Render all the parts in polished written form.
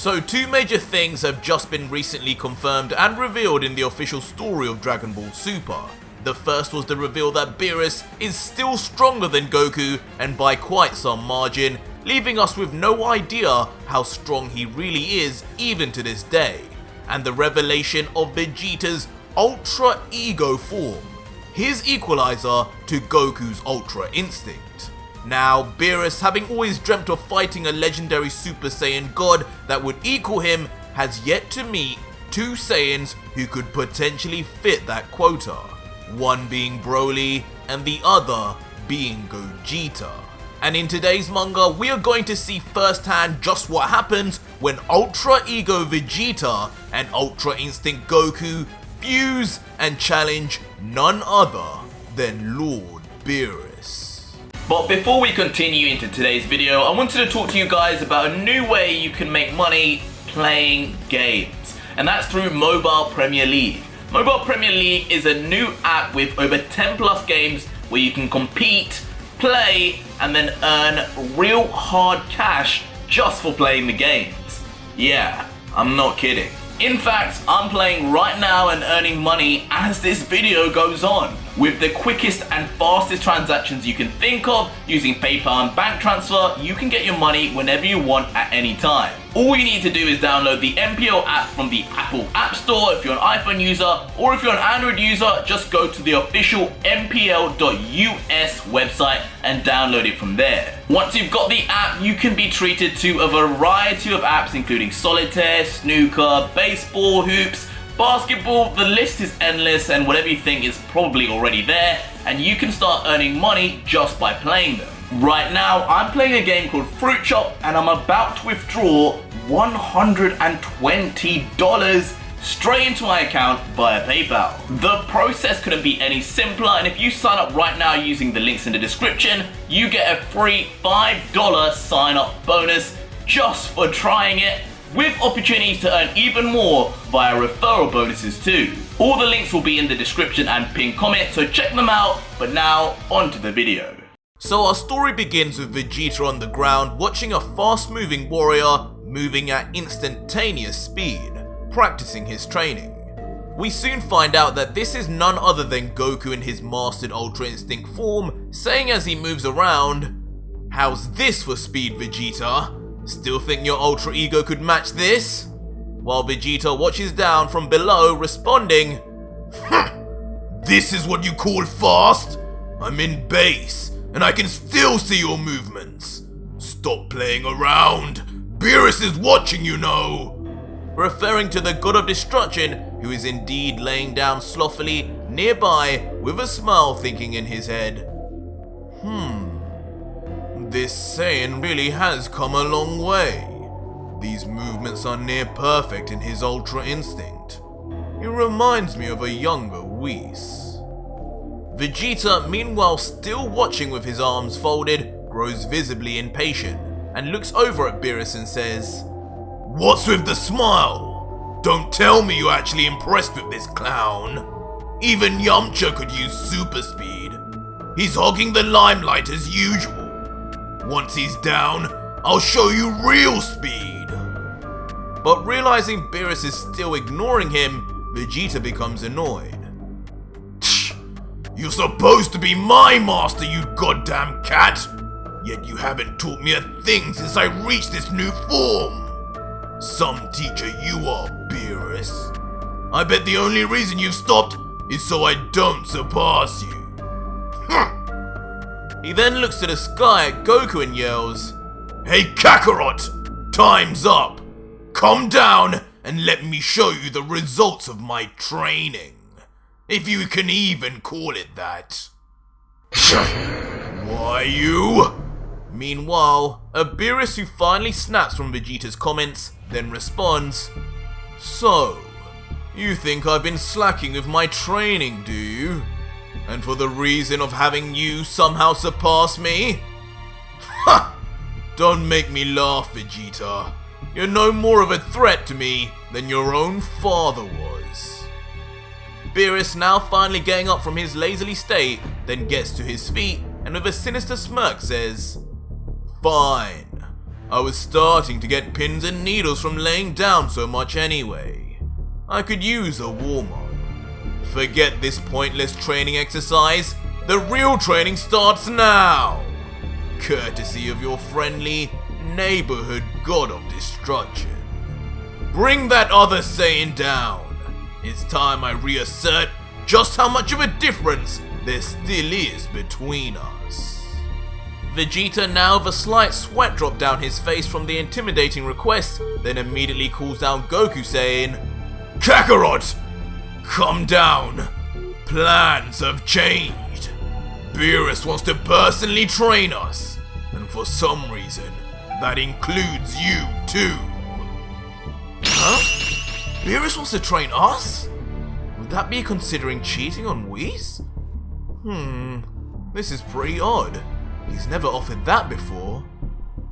So two major things have just been recently confirmed and revealed in the official story of Dragon Ball Super. The first was the reveal that Beerus is still stronger than Goku and by quite some margin, leaving us with no idea how strong he really is even to this day. And the revelation of Vegeta's Ultra Ego form, his equalizer to Goku's Ultra Instinct. Now, Beerus, having always dreamt of fighting a legendary Super Saiyan god that would equal him, has yet to meet two Saiyans who could potentially fit that quota. One being Broly and the other being Gogeta. And in today's manga, we are going to see firsthand just what happens when Ultra Ego Vegeta and Ultra Instinct Goku fuse and challenge none other than Lord Beerus. But before we continue into today's video, I wanted to talk to you guys about a new way you can make money playing games, and that's through Mobile Premier League. Mobile Premier League is a new app with over 10 plus games where you can compete, play, and then earn real hard cash just for playing the games. Yeah, I'm not kidding. In fact, I'm playing right now and earning money as this video goes on, with the quickest and fastest transactions you can think of. Using PayPal and bank transfer, you can get your money whenever you want at any time. All you need to do is download the MPL app from the Apple App Store if you're an iPhone user, or if you're an Android user, just go to the official mpl.us website and download it from there. Once you've got the app, you can be treated to a variety of apps including solitaire, snooker, baseball, hoops, basketball. The list is endless, and whatever you think is probably already there, and you can start earning money just by playing them. Right now, I'm playing a game called Fruit Chop, and I'm about to withdraw $120 straight into my account via PayPal. The process couldn't be any simpler, and if you sign up right now using the links in the description, you get a free $5 sign up bonus just for trying it, with opportunities to earn even more via referral bonuses too. All the links will be in the description and pinned comment, so check them out. But now, on to the video. So our story begins with Vegeta on the ground watching a fast-moving warrior moving at instantaneous speed, practicing his training. We soon find out that this is none other than Goku in his mastered Ultra Instinct form, saying as he moves around, "How's this for speed, Vegeta? Still think your Ultra Ego could match this?" While Vegeta watches down from below, responding, "This is what you call fast? I'm in base, and I can still see your movements. Stop playing around. Beerus is watching, you know." Referring to the God of Destruction, who is indeed laying down slothfully nearby with a smile, thinking in his head, this Saiyan really has come a long way. These movements are near perfect in his Ultra Instinct. He reminds me of a younger Whis. Vegeta, meanwhile still watching with his arms folded, grows visibly impatient and looks over at Beerus and says, "What's with the smile? Don't tell me you're actually impressed with this clown. Even Yamcha could use super speed. He's hogging the limelight as usual. Once he's down, I'll show you real speed." But realizing Beerus is still ignoring him, Vegeta becomes annoyed. "Tch, you're supposed to be my master, you goddamn cat! Yet you haven't taught me a thing since I reached this new form. Some teacher you are, Beerus. I bet the only reason you've stopped is so I don't surpass you." He then looks to the sky at Goku and yells, "Hey Kakarot, time's up. Come down and let me show you the results of my training. If you can even call it that." "Why you?" Meanwhile, a Beerus who finally snaps from Vegeta's comments, then responds, "So, you think I've been slacking with my training, do you? And for the reason of having you somehow surpass me? Ha! Don't make me laugh, Vegeta. You're no more of a threat to me than your own father was." Beerus, now finally getting up from his lazily state, then gets to his feet and with a sinister smirk says, "Fine. I was starting to get pins and needles from laying down so much anyway. I could use a warm-up. Forget this pointless training exercise. The real training starts now! Courtesy of your friendly neighborhood god of destruction. Bring that other Saiyan down. It's time I reassert just how much of a difference there still is between us. Vegeta, now with a slight sweat drop down his face from the intimidating request, then immediately calls down Goku saying, Kakarot! Come down. Plans have changed. Beerus wants to personally train us, and for some reason, that includes you too. Huh? Beerus wants to train us? Would that be considering cheating on Whis? This is pretty odd. He's never offered that before.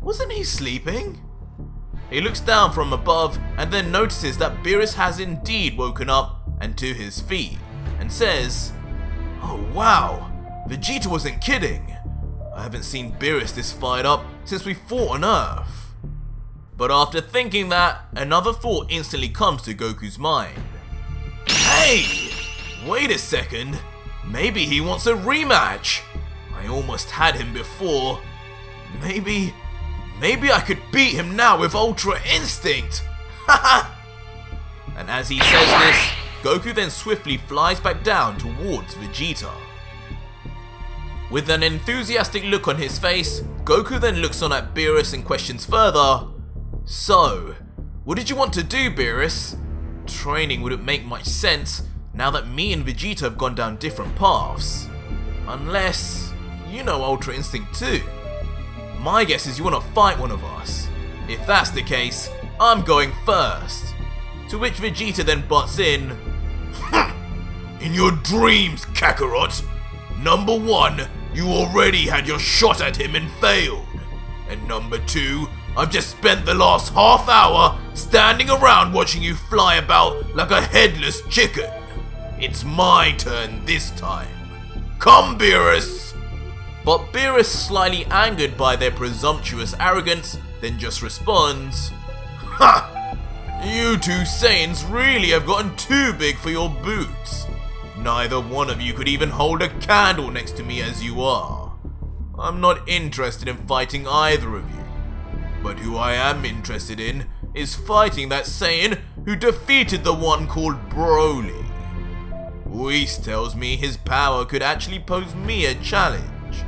Wasn't he sleeping? He looks down from above and then notices that Beerus has indeed woken up and to his feet, and says, Oh wow, Vegeta wasn't kidding. I haven't seen Beerus this fired up since we fought on Earth. But after thinking that, another thought instantly comes to Goku's mind. Hey! Wait a second. Maybe he wants a rematch. I almost had him before. Maybe I could beat him now with Ultra Instinct. Haha! And as he says this, Goku then swiftly flies back down towards Vegeta. With an enthusiastic look on his face, Goku then looks on at Beerus and questions further, So, what did you want to do, Beerus? Training wouldn't make much sense now that me and Vegeta have gone down different paths. Unless, you know Ultra Instinct too. My guess is you want to fight one of us. If that's the case, I'm going first. To which Vegeta then butts in, In your dreams, Kakarot. Number 1, you already had your shot at him and failed. And number 2, I've just spent the last half hour standing around watching you fly about like a headless chicken. It's my turn this time. Come, Beerus! But Beerus, slightly angered by their presumptuous arrogance, then just responds, Ha! You two Saiyans really have gotten too big for your boots. Neither one of you could even hold a candle next to me as you are. I'm not interested in fighting either of you. But who I am interested in is fighting that Saiyan who defeated the one called Broly. Whis tells me his power could actually pose me a challenge.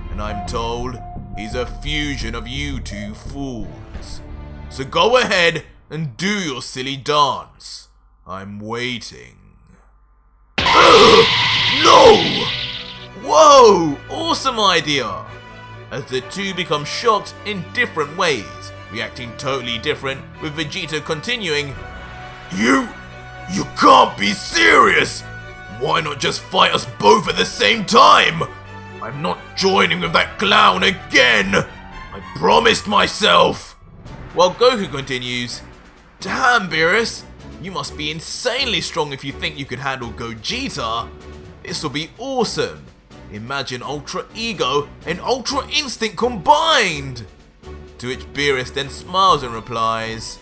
And I'm told he's a fusion of you two fools. So go ahead and do your silly dance. I'm waiting. No! Whoa! Awesome idea! As the two become shocked in different ways, reacting totally different, with Vegeta continuing, You can't be serious! Why not just fight us both at the same time? I'm not joining with that clown again! I promised myself! While Goku continues, Damn, Beerus, you must be insanely strong if you think you could handle Gogeta. This'll be awesome. Imagine Ultra Ego and Ultra Instinct combined! To which Beerus then smiles and replies,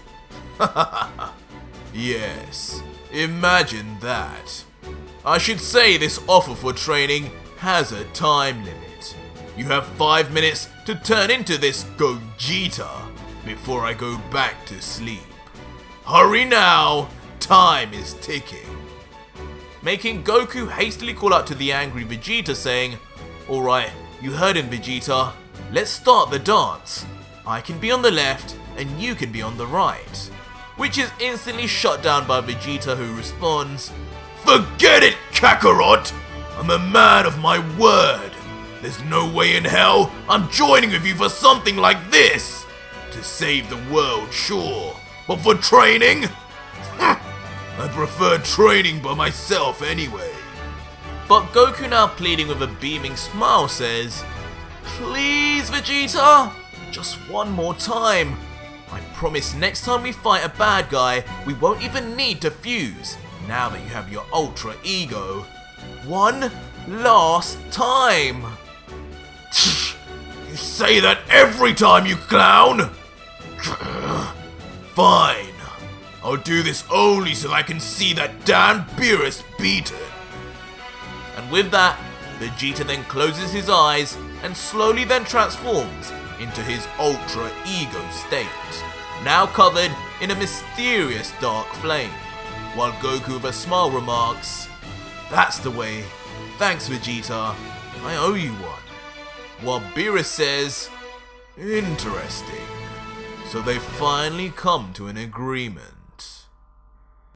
Yes, imagine that. I should say this offer for training has a time limit. You have 5 minutes to turn into this Gogeta before I go back to sleep. Hurry now, time is ticking. Making Goku hastily call out to the angry Vegeta saying, Alright, you heard him, Vegeta. Let's start the dance. I can be on the left and you can be on the right. Which is instantly shut down by Vegeta, who responds, Forget it, Kakarot! I'm a man of my word. There's no way in hell I'm joining with you for something like this. To save the world, sure. But for training? I prefer training by myself anyway. But Goku, now pleading with a beaming smile, says, Please, Vegeta! Just one more time. I promise next time we fight a bad guy, we won't even need to fuse, now that you have your Ultra Ego. One last time. You say that every time, you clown! Fine. I'll do this only so I can see that damn Beerus beaten. And with that, Vegeta then closes his eyes and slowly then transforms into his Ultra Ego state, now covered in a mysterious dark flame, while Goku with a smile remarks, "That's the way. Thanks, Vegeta. I owe you one." While Beerus says, "Interesting. So they finally come to an agreement."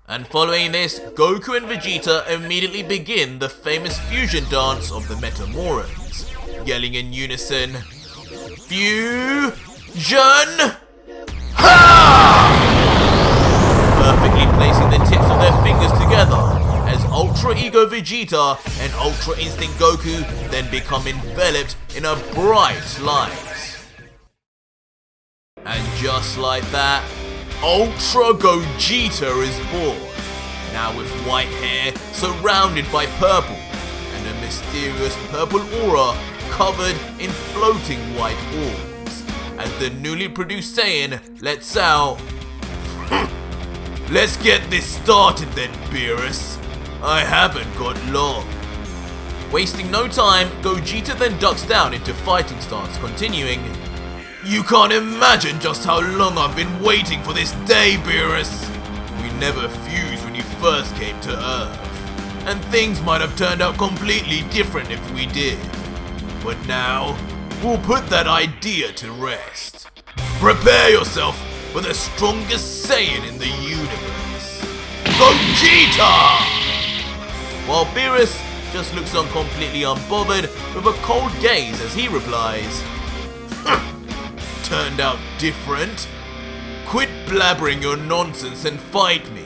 And following this, Goku and Vegeta immediately begin the famous fusion dance of the Metamorans, yelling in unison, "Fusion! Ha!" Perfectly placing the tips of their fingers together, as Ultra Ego Vegeta and Ultra Instinct Goku then become enveloped in a bright light. And just like that, Ultra Gogeta is born, now with white hair surrounded by purple, and a mysterious purple aura covered in floating white orbs, as the newly produced Saiyan lets out, "Let's get this started then, Beerus. I haven't got long." Wasting no time, Gogeta then ducks down into fighting stance, continuing, "You can't imagine just how long I've been waiting for this day, Beerus. We never fused when you first came to Earth, and things might have turned out completely different if we did. But now, we'll put that idea to rest. Prepare yourself for the strongest Saiyan in the universe, Gogeta!" While Beerus just looks on completely unbothered with a cold gaze as he replies, "Turned out different? Quit blabbering your nonsense and fight me.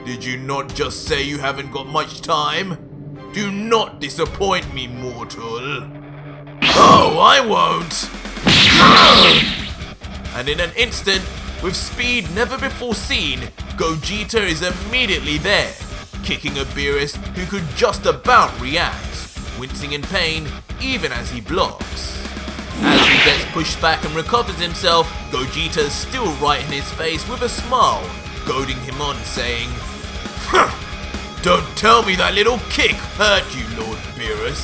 Did you not just say you haven't got much time? Do not disappoint me, mortal." "Oh, I won't." And in an instant, with speed never before seen, Gogeta is immediately there, kicking a Beerus who could just about react, wincing in pain even as he blocks. As he gets pushed back and recovers himself, Gogeta is still right in his face with a smile, goading him on, saying, "Don't tell me that little kick hurt you, Lord Beerus.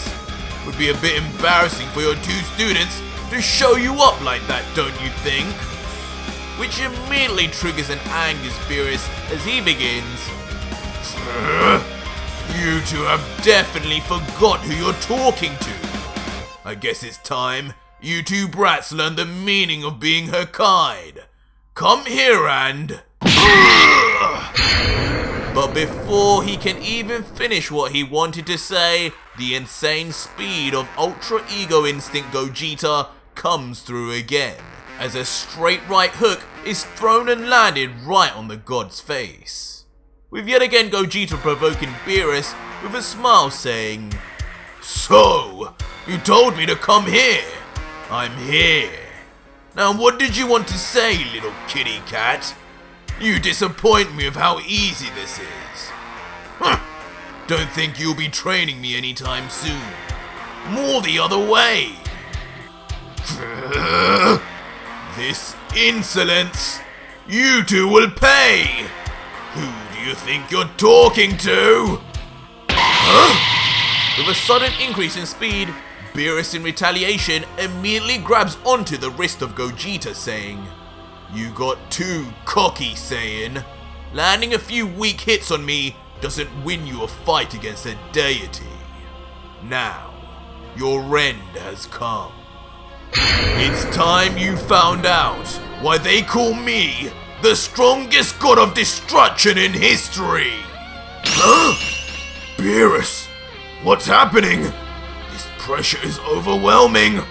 Would be a bit embarrassing for your two students to show you up like that, don't you think?" Which immediately triggers and angers Beerus as he begins, "You two have definitely forgot who you're talking to. I guess it's time you two brats learn the meaning of being her kind. Come here and..." But before he can even finish what he wanted to say, the insane speed of Ultra Ego Instinct Gogeta comes through again, as a straight right hook is thrown and landed right on the god's face, with yet again Gogeta provoking Beerus with a smile saying, "So, you told me to come here. I'm here. Now what did you want to say, little kitty cat? You disappoint me with how easy this is. Don't think you'll be training me anytime soon. More the other way. This insolence, you two will pay. Who do you think you're talking to?" With a sudden increase in speed, Beerus in retaliation immediately grabs onto the wrist of Gogeta, saying, "You got too cocky, Saiyan. Landing a few weak hits on me doesn't win you a fight against a deity. Now, your end has come. It's time you found out why they call me the strongest god of destruction in history." Huh? Beerus, what's happening? This pressure is overwhelming.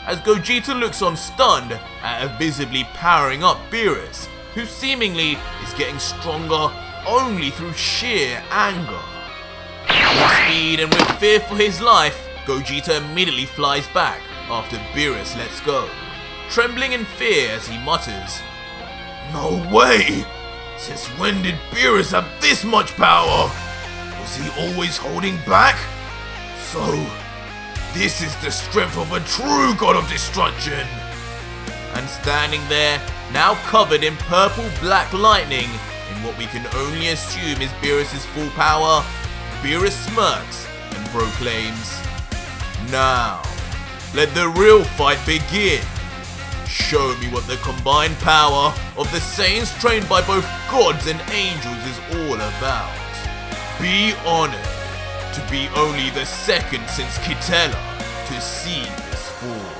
As Gogeta looks on stunned at a visibly powering up Beerus, who seemingly is getting stronger only through sheer anger. With speed and with fear for his life, Gogeta immediately flies back after Beerus lets go, trembling in fear as he mutters, "No way! Since when did Beerus have this much power? Was he always holding back? So, this is the strength of a true god of destruction. And standing there, now covered in purple-black lightning, in what we can only assume is Beerus' full power, Beerus smirks and proclaims, "Now, let the real fight begin. Show me what the combined power of the Saiyans trained by both gods and angels is all about. Be honored to be only the second since Kitela to see this fall."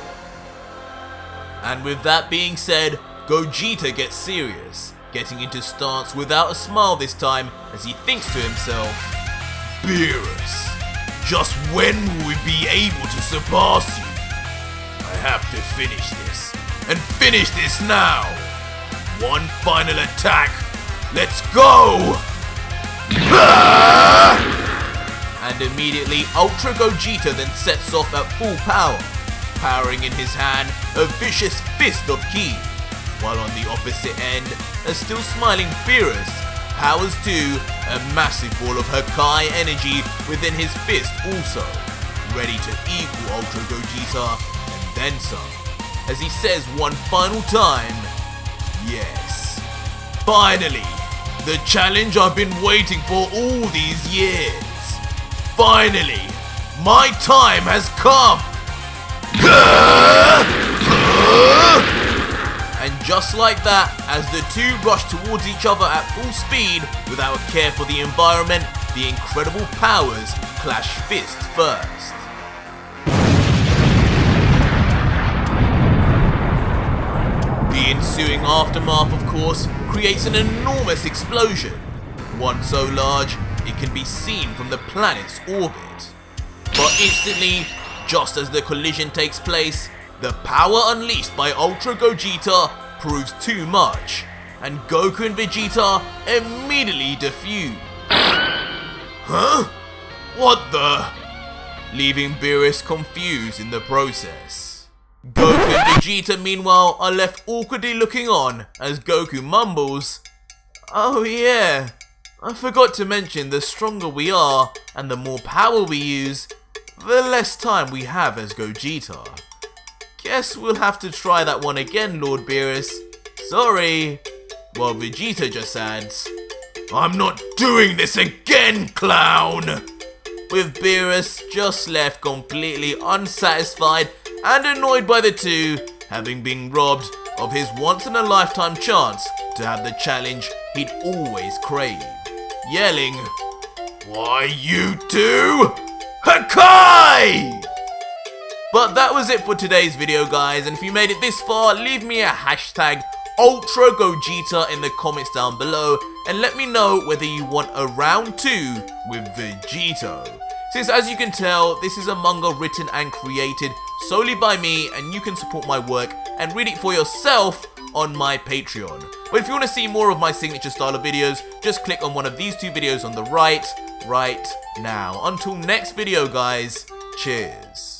And with that being said, Gogeta gets serious, getting into stance without a smile this time as he thinks to himself, "Beerus, just when will we be able to surpass you? I have to finish this, and finish this now. One final attack, let's go!" And immediately Ultra Gogeta then sets off at full power, powering in his hand a vicious fist of ki, while on the opposite end, a still smiling Beerus powers to a massive ball of her Kai energy within his fist also, ready to equal Ultra Gogeta and then some, as he says one final time, "Yes, finally, the challenge I've been waiting for all these years. Finally, my time has come." And just like that, as the two rush towards each other at full speed without a care for the environment, the incredible powers clash fists first. The ensuing aftermath, of course, creates an enormous explosion, one so large it can be seen from the planet's orbit. But instantly, just as the collision takes place, the power unleashed by Ultra Gogeta proves too much, and Goku and Vegeta immediately defuse. Huh? What the? Leaving Beerus confused in the process. Goku and Vegeta meanwhile are left awkwardly looking on as Goku mumbles, "Oh yeah, I forgot to mention the stronger we are and the more power we use, the less time we have as Gogeta. Guess we'll have to try that one again, Lord Beerus. Sorry." While Vegeta just adds, "I'm not doing this again, clown!" With Beerus just left completely unsatisfied and annoyed by the two, having been robbed of his once-in-a-lifetime chance to have the challenge he'd always craved, yelling, "Why you two? Hakai!" But that was it for today's video, guys, and if you made it this far, leave me a hashtag Ultra Gogeta in the comments down below and let me know whether you want a round 2 with Vegito. Since as you can tell, this is a manga written and created solely by me, and you can support my work and read it for yourself on my Patreon. But if you want to see more of my signature style of videos, just click on one of these two videos on the right now. Until next video, guys, cheers.